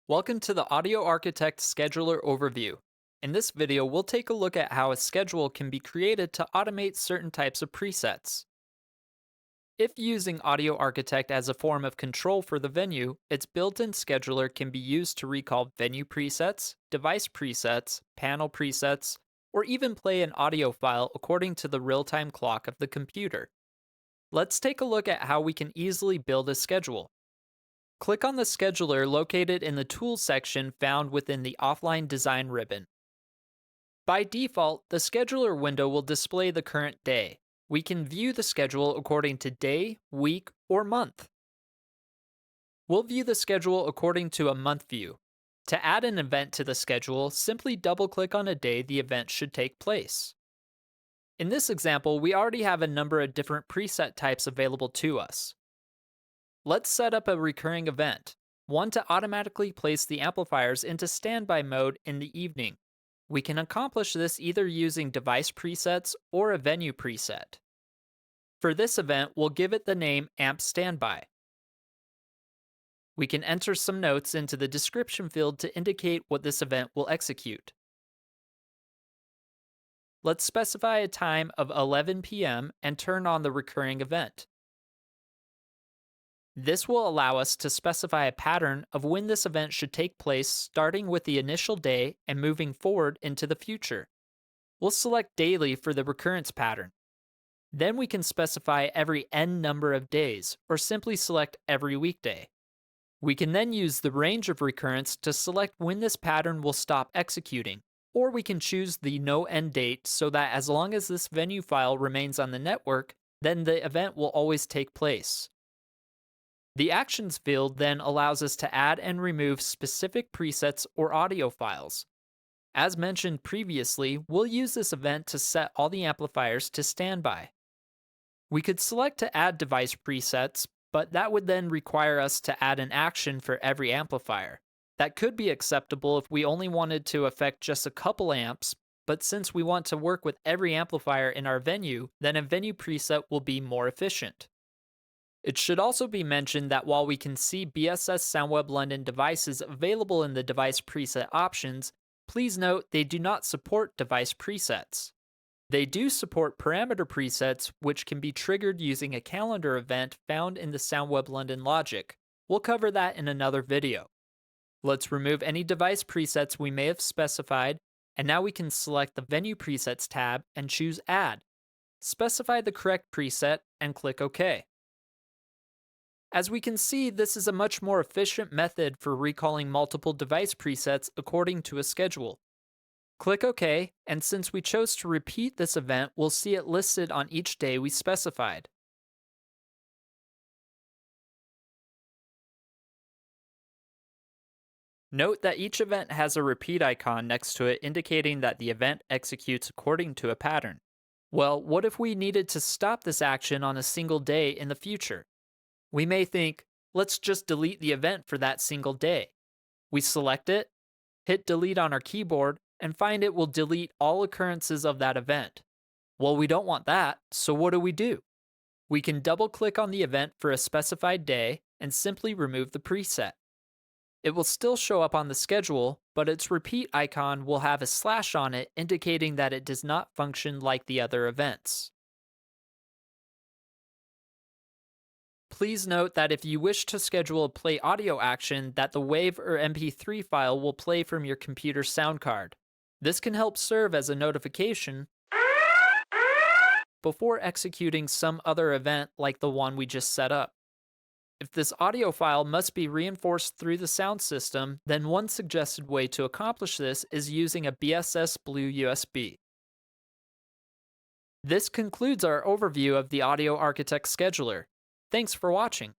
Welcome to the Audio Architect Scheduler Overview. In this video, we'll take a look at how a schedule can be created to automate certain types of presets. If using Audio Architect as a form of control for the venue, its built-in scheduler can be used to recall venue presets, device presets, panel presets, or even play an audio file according to the real-time clock of the computer. Let's take a look at how we can easily build a schedule. Click on the scheduler located in the Tools section found within the Offline Design ribbon. By default, the scheduler window will display the current day. We can view the schedule according to day, week, or month. We'll view the schedule according to a month view. To add an event to the schedule, simply double-click on a day the event should take place. In this example, we already have a number of different preset types available to us. Let's set up a recurring event, one to automatically place the amplifiers into standby mode in the evening. We can accomplish this either using device presets or a venue preset. For this event, we'll give it the name Amp Standby. We can enter some notes into the description field to indicate what this event will execute. Let's specify a time of 11 p.m. and turn on the recurring event. This will allow us to specify a pattern of when this event should take place, starting with the initial day and moving forward into the future. We'll select daily for the recurrence pattern. Then we can specify every n number of days, or simply select every weekday. We can then use the range of recurrence to select when this pattern will stop executing, or we can choose the no end date so that as long as this venue file remains on the network, then the event will always take place. The Actions field then allows us to add and remove specific presets or audio files. As mentioned previously, we'll use this event to set all the amplifiers to standby. We could select to add device presets, but that would then require us to add an action for every amplifier. That could be acceptable if we only wanted to affect just a couple amps, but since we want to work with every amplifier in our venue, then a venue preset will be more efficient. It should also be mentioned that while we can see BSS Soundweb London devices available in the device preset options, please note they do not support device presets. They do support parameter presets, which can be triggered using a calendar event found in the Soundweb London logic. We'll cover that in another video. Let's remove any device presets we may have specified, and now we can select the Venue Presets tab and choose Add. Specify the correct preset and click OK. As we can see, this is a much more efficient method for recalling multiple device presets according to a schedule. Click OK, and since we chose to repeat this event, we'll see it listed on each day we specified. Note that each event has a repeat icon next to it indicating that the event executes according to a pattern. Well, what if we needed to stop this action on a single day in the future? We may think, let's just delete the event for that single day. We select it, hit delete on our keyboard, and find it will delete all occurrences of that event. Well, we don't want that, so what do? We can double-click on the event for a specified day and simply remove the preset. It will still show up on the schedule, but its repeat icon will have a slash on it indicating that it does not function like the other events. Please note that if you wish to schedule a play audio action, that the WAV or MP3 file will play from your computer's sound card. This can help serve as a notification before executing some other event like the one we just set up. If this audio file must be reinforced through the sound system, then one suggested way to accomplish this is using a BSS Blue USB. This concludes our overview of the Audio Architect Scheduler. Thanks for watching.